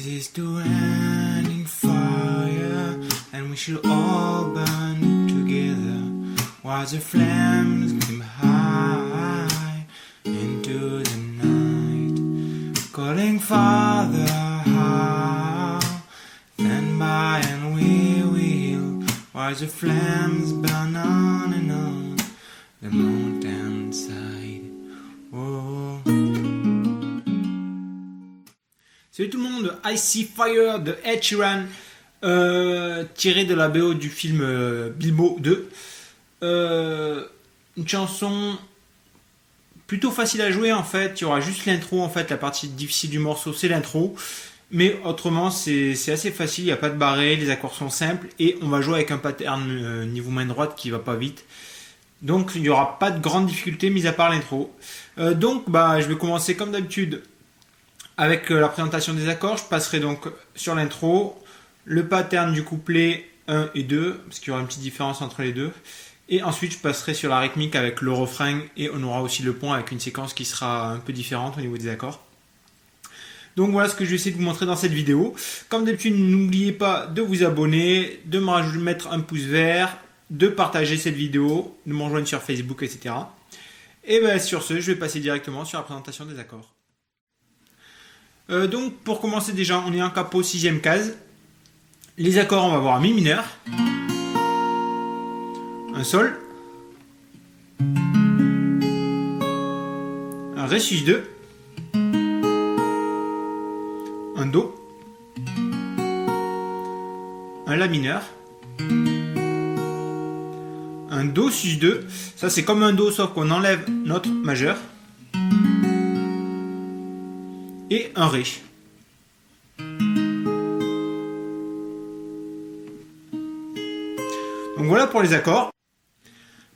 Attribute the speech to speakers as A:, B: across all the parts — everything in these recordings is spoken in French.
A: Is the ending fire, and we should all burn together, while the flames climb high into the night, calling Father, how stand by and we will, while the flames burn on and on the mountainside. Oh. Salut tout le monde, I See Fire de Ed Sheeran, tiré de la BO du film Bilbo 2. Une chanson plutôt facile à jouer en fait, il y aura juste l'intro en fait, la partie difficile du morceau c'est l'intro. Mais autrement c'est assez facile, il n'y a pas de barré, les accords sont simples et on va jouer avec un pattern niveau main droite qui va pas vite. Donc il n'y aura pas de grande difficulté mis à part l'intro. Donc je vais commencer comme d'habitude avec la présentation des accords. Je passerai donc sur l'intro, le pattern du couplet 1 et 2, parce qu'il y aura une petite différence entre les deux. Et ensuite je passerai sur la rythmique avec le refrain et on aura aussi le pont avec une séquence qui sera un peu différente au niveau des accords. Donc voilà ce que je vais essayer de vous montrer dans cette vidéo. Comme d'habitude, n'oubliez pas de vous abonner, de me mettre un pouce vert, de partager cette vidéo, de me rejoindre sur Facebook, etc. Et sur ce, je vais passer directement sur la présentation des accords. Donc pour commencer déjà, on est en capot 6ème case. Les accords, on va voir un mi mineur, un sol, un ré sus 2, un do, un la mineur, un do sus 2, ça c'est comme un do sauf qu'on enlève notre majeur, et un ré. Donc voilà pour les accords.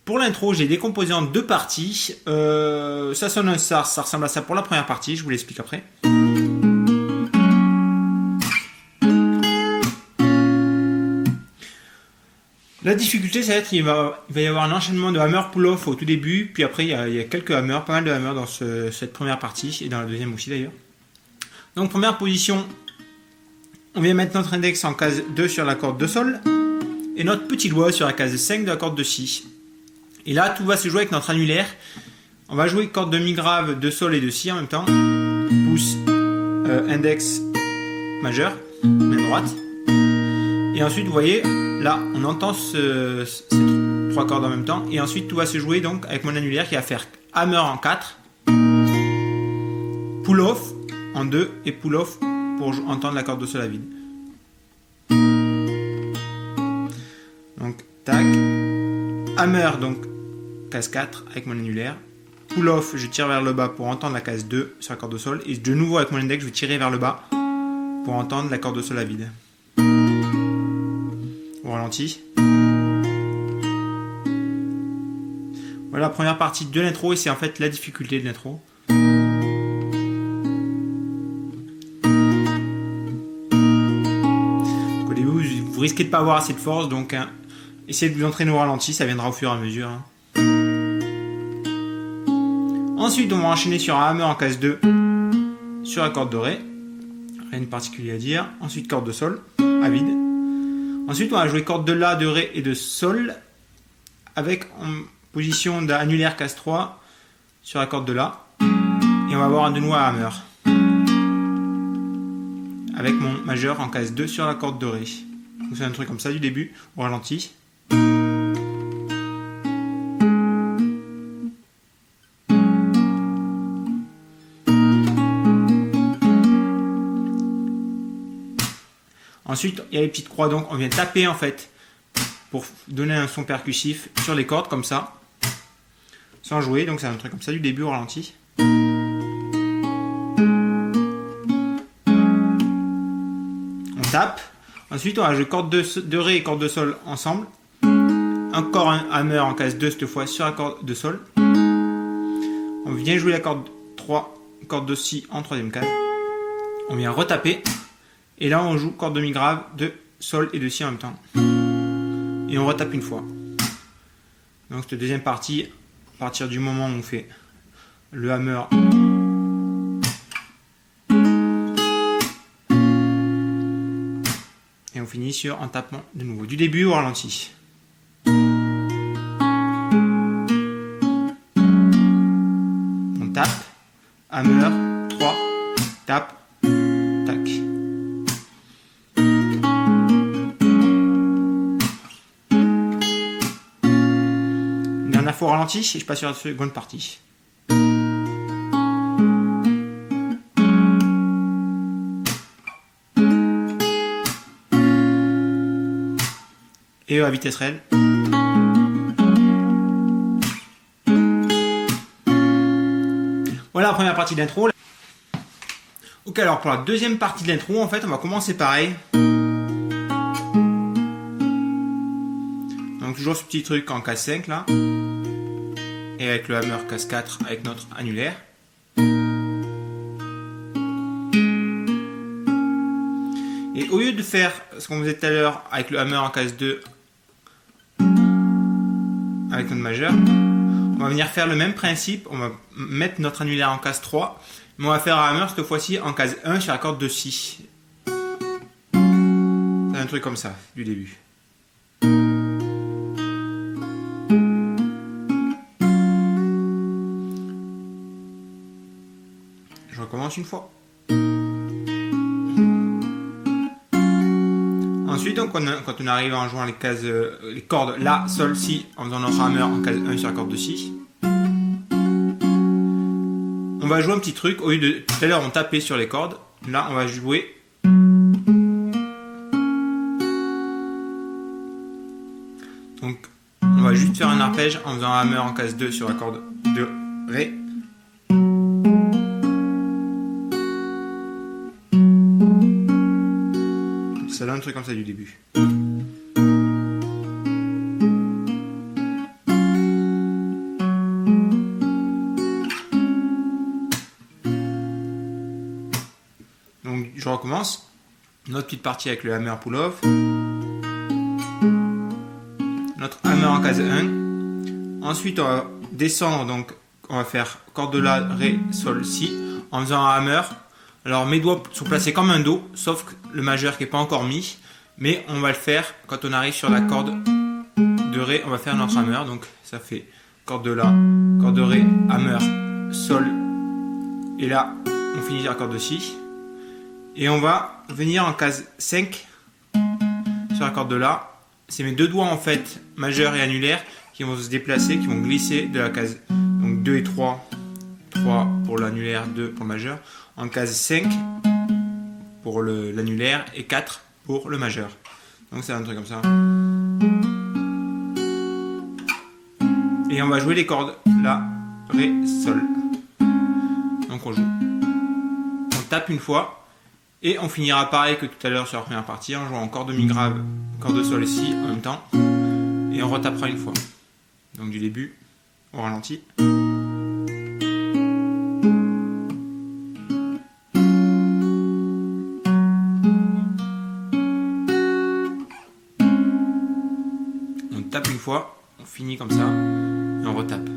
A: Pour l'intro, j'ai décomposé en deux parties. Ça sonne ça ressemble à ça pour la première partie, je vous l'explique après. La difficulté, ça va être il va y avoir un enchaînement de hammer pull-off au tout début, puis après il y a quelques hammers, pas mal de hammers dans cette première partie, et dans la deuxième aussi d'ailleurs. Donc première position, on vient mettre notre index en case 2 sur la corde de sol, et notre petit doigt sur la case 5 de la corde de si. Et là, tout va se jouer avec notre annulaire. On va jouer corde de mi grave, de sol et de si en même temps. Pouce, index, majeur, main droite. Et ensuite, vous voyez, là, on entend ces trois cordes en même temps. Et ensuite, tout va se jouer donc avec mon annulaire qui va faire hammer en 4, pull-off en 2 et pull-off pour entendre la corde de sol à vide. Donc, tac. Hammer, donc case 4 avec mon annulaire. Pull-off, je tire vers le bas pour entendre la case 2 sur la corde de sol. Et de nouveau avec mon index, je vais tirer vers le bas pour entendre la corde de sol à vide. Au ralenti. Voilà la première partie de l'intro et c'est en fait la difficulté de l'intro. Au début, vous risquez de ne pas avoir assez de force, donc essayez de vous entraîner au ralenti, ça viendra au fur et à mesure. Ensuite, on va enchaîner sur un hammer en case 2 sur la corde de ré. Rien de particulier à dire. Ensuite, corde de sol à vide. Ensuite, on va jouer corde de la, de ré et de sol avec en position d'annulaire case 3 sur la corde de la. Et on va avoir de nouveau un hammer avec mon majeur en case 2 sur la corde de ré. Donc c'est un truc comme ça du début au ralenti. Ensuite, il y a les petites croix, donc on vient taper en fait pour donner un son percussif sur les cordes comme ça, sans jouer. Donc c'est un truc comme ça du début au ralenti. On tape. Ensuite, on va jouer corde de ré et corde de sol ensemble. Encore un hammer en case 2 cette fois sur la corde de sol. On vient jouer la corde 3, corde de si en troisième case. On vient retaper. Et là, on joue corde de mi grave de sol et de si en même temps. Et on retape une fois. Donc cette deuxième partie, à partir du moment où on fait le hammer, et on finit sur un tapement de nouveau. Du début au ralenti. On tape, hammer, 3, tape, tac. Une dernière fois au ralenti et je passe sur la seconde partie. Et à vitesse réelle. Voilà la première partie d'intro. Ok, alors pour la deuxième partie de l'intro, en fait, on va commencer pareil. Donc toujours ce petit truc en case 5 là. Et avec le hammer case 4 avec notre annulaire. Et au lieu de faire ce qu'on faisait tout à l'heure avec le hammer en case 2 avec notre majeur, on va venir faire le même principe. On va mettre notre annulaire en case 3, mais on va faire un hammer cette fois-ci en case 1 sur la corde de si. C'est un truc comme ça du début. Je recommence une fois. Ensuite, donc, quand on arrive en jouant les cordes La, Sol, Si, en faisant notre hammer en case 1 sur la corde de Si, on va jouer un petit truc. Au lieu de tout à l'heure on tapait sur les cordes, là on va jouer donc on va juste faire un arpège en faisant un hammer en case 2 sur la corde de Ré. Ça donne un truc comme ça du début. Donc je recommence. Notre petite partie avec le hammer pull-off. Notre hammer en case 1. Ensuite on va descendre, donc on va faire corde de La, Ré, Sol, Si en faisant un hammer. Alors mes doigts sont placés comme un Do, sauf que le majeur qui n'est pas encore mis, mais on va le faire quand on arrive sur la corde de Ré, on va faire notre hammer, donc ça fait corde de La, corde de Ré, hammer, Sol, et là on finit sur la corde de Si, et on va venir en case 5 sur la corde de La. C'est mes deux doigts en fait, majeur et annulaire, qui vont se déplacer, qui vont glisser de la case donc 2 et 3 pour l'annulaire, 2 pour le majeur, en case 5 pour l'annulaire et 4 pour le majeur. Donc c'est un truc comme ça. Et on va jouer les cordes La, Ré, Sol. Donc on joue. On tape une fois et on finira pareil que tout à l'heure sur la première partie en jouant corde mi grave, corde de Sol et Si en même temps. Et on retapera une fois. Donc du début au ralenti. Tape une fois, on finit comme ça et on retape.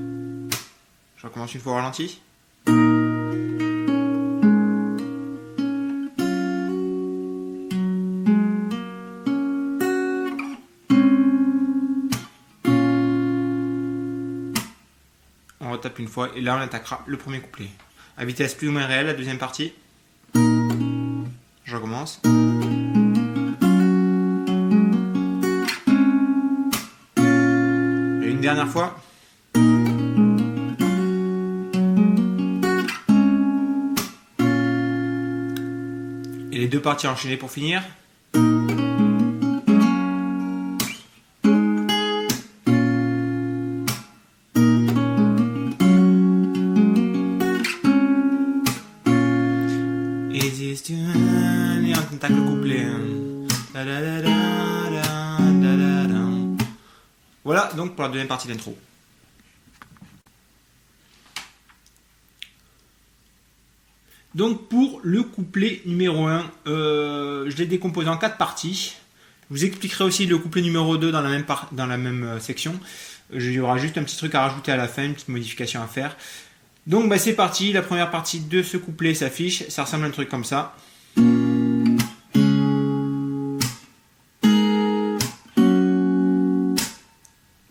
A: Je recommence une fois au ralenti. On retape une fois et là on attaquera le premier couplet. À vitesse plus ou moins réelle, la deuxième partie. Je recommence. Dernière fois. Et les deux parties enchaînées pour finir. Et on attaque le couplet. Voilà donc pour la deuxième partie de l'intro. Donc pour le couplet numéro 1, je l'ai décomposé en 4 parties. vous expliquerai aussi le couplet numéro 2 dans la même section. Il y aura juste un petit truc à rajouter à la fin, une petite modification à faire. Donc bah, c'est parti, la première partie de ce couplet s'affiche, ça ressemble à un truc comme ça.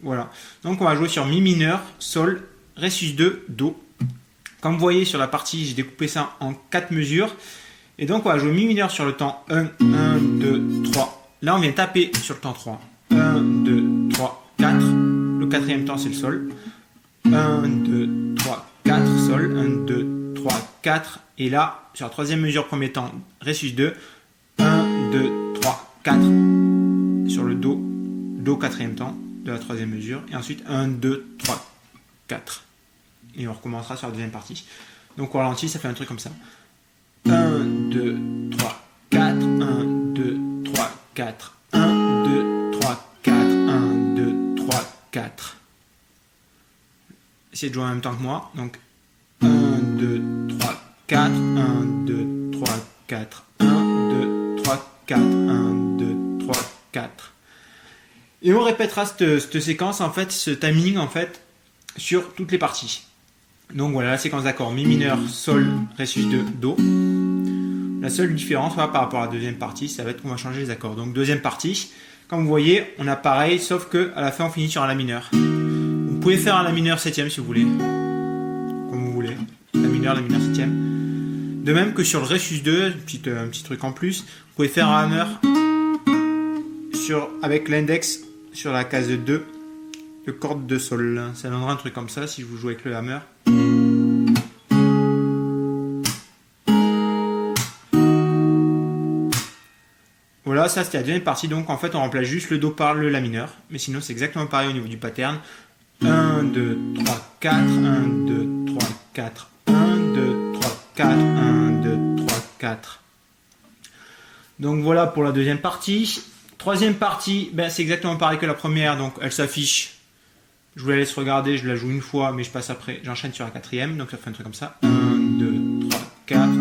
A: Voilà, donc on va jouer sur Mi mineur, Sol, Ré sus 2, Do. Comme vous voyez sur la partie, j'ai découpé ça en 4 mesures. Et donc on va jouer Mi mineur sur le temps 1, 1, 2, 3. Là on vient taper sur le temps 3. 1, 2, 3, 4. Le quatrième temps c'est le Sol. 1, 2, 3, 4, Sol. 1, 2, 3, 4. Et là, sur la troisième mesure, premier temps, Ré sus 2. 1, 2, 3, 4. Sur le Do. Do quatrième temps de la troisième mesure. Et ensuite 1, 2, 3, 4. Et on recommencera sur la deuxième partie. Donc au ralenti, ça fait un truc comme ça. 1, 2, 3, 4, 1, 2, 3, 4, 1, 2, 3, 4, 1, 2, 3, 4. Essayez de jouer en même temps que moi. Donc 1, 2, 3, 4, 1, 2, 3, 4, 1, 2, 3, 4, 1, 2, 3, 4. Et on répétera cette séquence, en fait, ce timing, en fait, sur toutes les parties. Donc voilà, la séquence d'accords Mi mineur, Sol, Ré sus 2, Do. La seule différence par rapport à la deuxième partie, ça va être qu'on va changer les accords. Donc deuxième partie, comme vous voyez, on a pareil, sauf que à la fin on finit sur un La mineur. Vous pouvez faire un La mineur septième si vous voulez, comme vous voulez. La mineur septième. De même que sur le Ré sus 2, un petit truc en plus, vous pouvez faire un hammer avec l'index sur la case 2 de corde de Sol. Ça donnera un truc comme ça si vous jouez avec le hammer. Voilà, ça c'était la deuxième partie, donc en fait on remplace juste le Do par le La mineur, mais sinon c'est exactement pareil au niveau du pattern. 1, 2, 3, 4, 1, 2, 3, 4, 1, 2, 3, 4, 1, 2, 3, 4. Donc voilà pour la deuxième partie. Troisième partie, ben, c'est exactement pareil que la première, donc elle s'affiche. Je vous la laisse regarder, je la joue une fois, mais je passe après, j'enchaîne sur la quatrième, donc ça fait un truc comme ça. 1, 2, 3, 4, 1,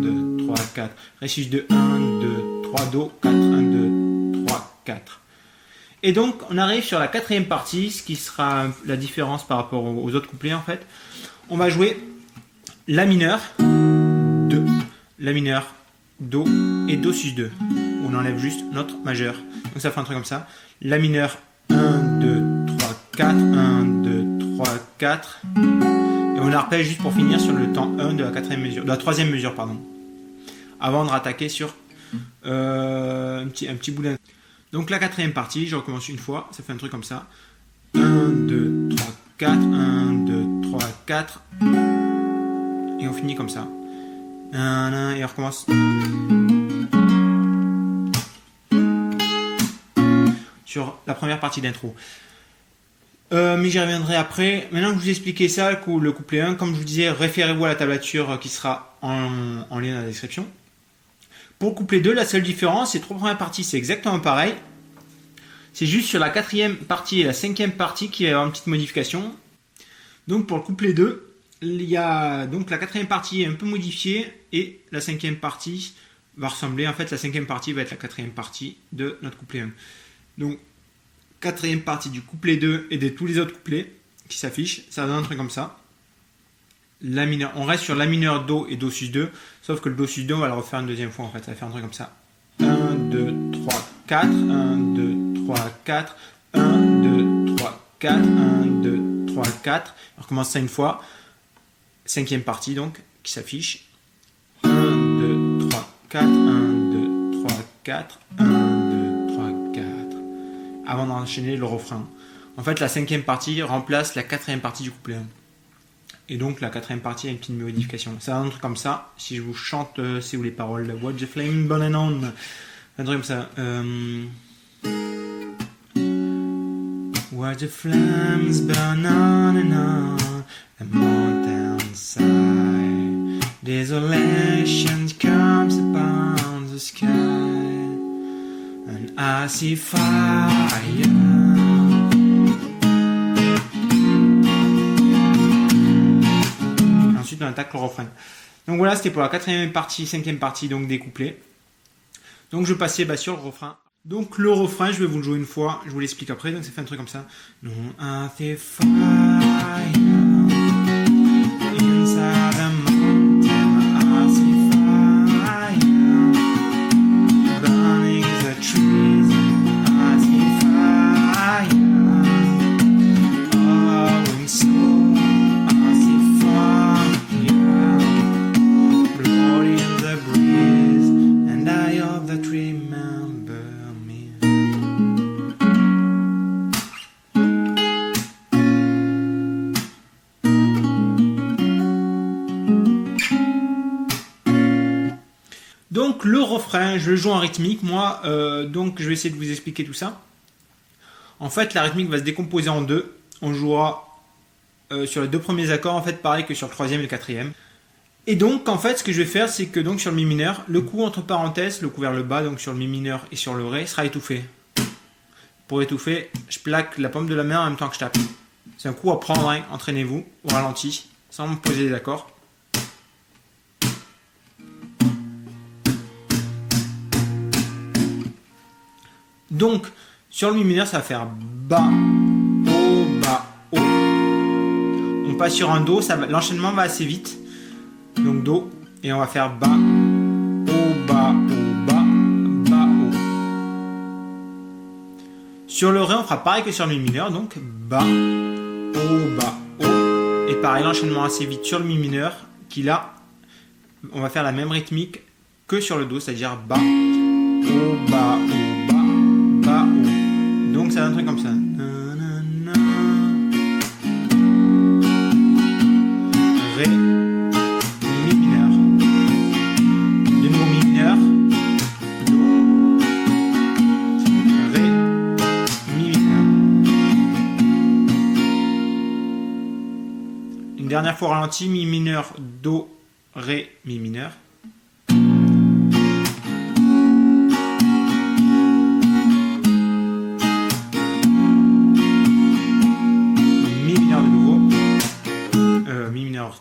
A: 2, 3, 4. Ré sus 2, 1, 2, 3, Do, 4, 1, 2, 3, 4. Et donc, on arrive sur la quatrième partie, ce qui sera la différence par rapport aux autres couplets, en fait. On va jouer La mineur, 2, La mineur, Do et Do sus 2. On enlève juste notre majeur. Donc ça fait un truc comme ça. La mineur, 1, 2, 3, 4, 1, 2, 3, 4. Et on arpège juste pour finir sur le temps 1 de la quatrième mesure, de la troisième mesure, pardon. Avant de rattaquer sur un petit bout d'un. Donc la quatrième partie, je recommence une fois, ça fait un truc comme ça. 1, 2, 3, 4, 1, 2, 3, 4. Et on finit comme ça. Et on recommence. Sur la première partie d'intro. Mais j'y reviendrai après. Maintenant que je vous ai expliqué ça, le couplet 1, comme je vous disais, référez-vous à la tablature qui sera en lien dans la description. Pour le couplet 2, la seule différence, les trois premières parties, c'est exactement pareil. C'est juste sur la quatrième partie et la cinquième partie qu'il va y avoir une petite modification. Donc pour le couplet 2, il y a donc la quatrième partie est un peu modifiée et la cinquième partie va ressembler. En fait, la cinquième partie va être la quatrième partie de notre couplet 1. Donc, quatrième partie du couplet 2 et de tous les autres couplets qui s'affichent, ça donne un truc comme ça. La mineur, on reste sur La mineur, Do et Do sus 2, sauf que le Do sus 2, on va le refaire une deuxième fois en fait, ça va faire un truc comme ça. 1, 2, 3, 4, 1, 2, 3, 4, 1, 2, 3, 4, 1, 2, 3, 4. On recommence ça une fois. Cinquième partie donc, qui s'affiche. 1, 2, 3, 4, 1, 2, 3, 4, 1, 2, 3, 4. Avant d'enchaîner le refrain. En fait, la cinquième partie remplace la quatrième partie du couplet 1. Et donc, la quatrième partie a une petite modification. Ça va un truc comme ça. Si je vous chante, si vous les paroles, Watch the flame burn on. Un truc comme ça. Watch the flames burn on and on the mountainside. Desolation comes upon the sky, and I see fire. Ensuite, on attaque le refrain. Donc voilà, c'était pour la quatrième partie, cinquième partie donc des couplets. Donc je passais sur le refrain. Donc le refrain, je vais vous le jouer une fois, je vous l'explique après, donc ça fait un truc comme ça. No, I feel fire inside a mountain, I see fire burning the trees, I see fire going slow, I see fire blowing in the breeze, and I hope that remember me. Donc le refrain, je le joue en rythmique, moi, donc je vais essayer de vous expliquer tout ça. En fait, la rythmique va se décomposer en deux. On jouera sur les deux premiers accords, en fait, pareil que sur le troisième et le quatrième. Et donc, en fait, ce que je vais faire, c'est que donc sur le mi mineur, le coup entre parenthèses, le coup vers le bas, donc sur le mi mineur et sur le ré, sera étouffé. Pour étouffer, je plaque la paume de la main en même temps que je tape. C'est un coup à prendre, hein. Entraînez-vous au ralenti, sans me poser les accords. Donc, sur le mi mineur, ça va faire bas, haut, bas, haut. On passe sur un do, l'enchaînement va assez vite. Donc do, et on va faire bas, haut, bas, haut, bas, bas, haut. Sur le ré, on fera pareil que sur le mi mineur, donc bas, haut, bas, haut. Et pareil, l'enchaînement assez vite sur le mi mineur, qui là, on va faire la même rythmique que sur le do, c'est-à-dire bas, haut, bas, haut, bas, bas, haut. Donc ça donne un truc comme ça. Ré, mi mineur. De nouveau mi mineur. Do. Ré, mi mineur. Une dernière fois au ralenti, mi mineur, do, ré, mi mineur.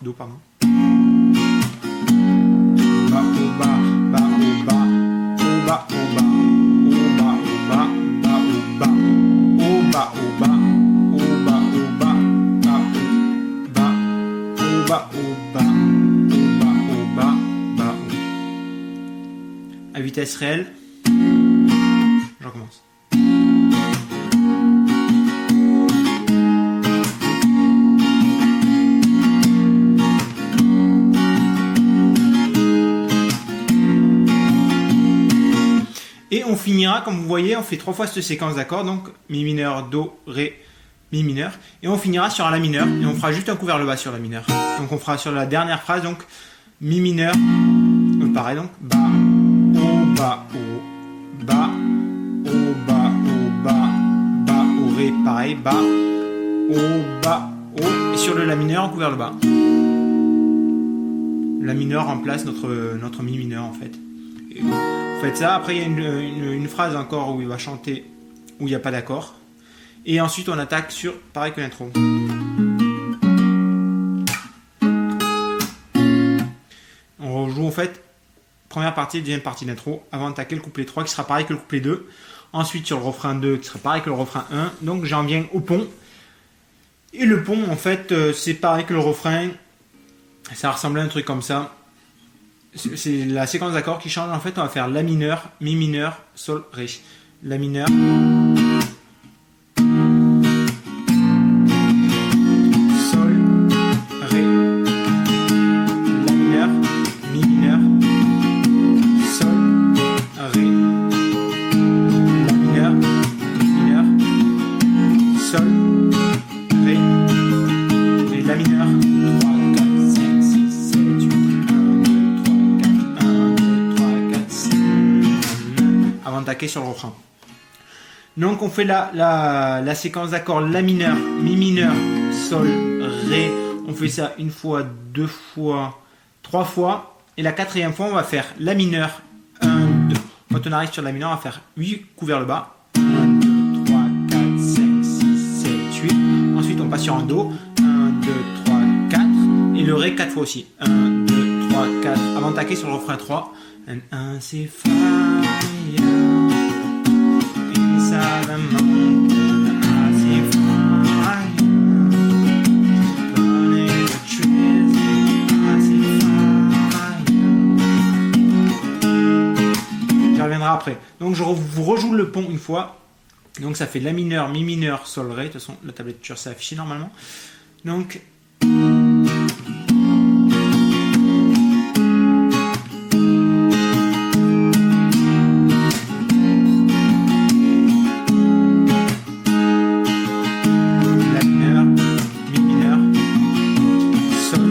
A: Do, pardon. Bas, au bas, bas, au bas, au bas, au bas, au bas, au bas, bas, au bas, au bas, au bas, au bas, au bas, bas, au bas, au bas, au bas, au bas, au bas, bas, au. À vitesse réelle, je recommence. Et on finira, comme vous voyez, on fait 3 fois cette séquence d'accords, donc mi mineur, do, ré, mi mineur, et on finira sur un la mineur, et on fera juste un coup vers le bas sur la mineur. Donc on fera sur la dernière phrase, donc mi mineur, pareil donc, bas, au, bas, au, bas, au, bas, au, bas, bas, au, ré, pareil, bas, au, bas, au, et sur le la mineur, un coup vers le bas. La mineur remplace notre mi mineur en fait. Et vous faites ça, après il y a une phrase encore où il va chanter, où il n'y a pas d'accord. Et ensuite on attaque sur, pareil que l'intro. On rejoue en fait, première partie et deuxième partie d'intro, avant d'attaquer le couplet 3 qui sera pareil que le couplet 2. Ensuite sur le refrain 2 qui sera pareil que le refrain 1. Donc j'en viens au pont. Et le pont en fait c'est pareil que le refrain. Ça ressemble à un truc comme ça. C'est la séquence d'accords qui change. En fait, on va faire la mineur, mi mineur, sol, ré. La mineur. Sol, ré. La mineur, mi mineur. Sol, ré. La mineur, mi mineur. Sol, ré. Et la mineur. Attaquer sur le refrain. Donc on fait la séquence d'accords la mineur, mi mineur, sol, ré. On fait ça une fois, deux fois, trois fois. Et la quatrième fois, on va faire la mineur, 1, 2. Quand on arrive sur la mineur, on va faire 8 coups vers le bas. 1, 2, 3, 4, 5, 6, 7, 8. Ensuite, on passe sur un do. 1, 2, 3, 4. Et le ré 4 fois aussi. 1, 2, 3, 4. Avant d'attaquer sur le refrain 3. And I see fire. a mountain as if I burning the trees as if I. J'y reviendrai après. Donc je vous rejoue le pont une fois. Donc ça fait La mineur, Mi mineur, Sol, Ré. De toute façon, la tablature s'est affichée normalement. Donc La mineur, Mi mineur, Sol,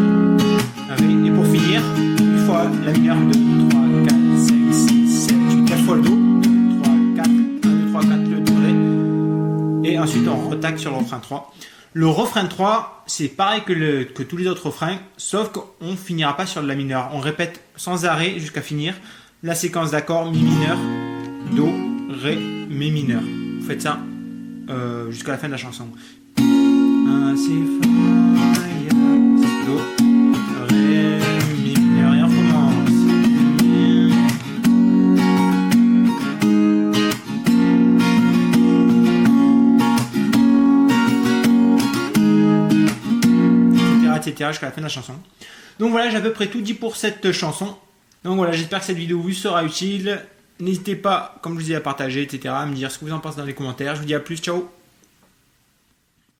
A: Ré. Et pour finir, une fois La mineur, 2, 3, 4, 5, 6, 7, 8, 4 fois le Do. 2, 3, 4, 1, 2, 3, 4, le Do, Ré. Et ensuite on retaque sur le refrain 3. Le refrain 3, c'est pareil que tous les autres refrains, sauf qu'on ne finira pas sur le La mineur. On répète sans arrêt jusqu'à finir la séquence d'accords Mi mineur, Do, Ré, Mi mineur. Vous faites ça jusqu'à la fin de la chanson. Do, Ré, Mi mineur, et on recommence. Etc. jusqu'à la fin de la chanson. Donc voilà, j'ai à peu près tout dit pour cette chanson. Donc voilà, j'espère que cette vidéo vous sera utile. N'hésitez pas, comme je vous disais, à partager, etc., à me dire ce que vous en pensez dans les commentaires. Je vous dis à plus, ciao.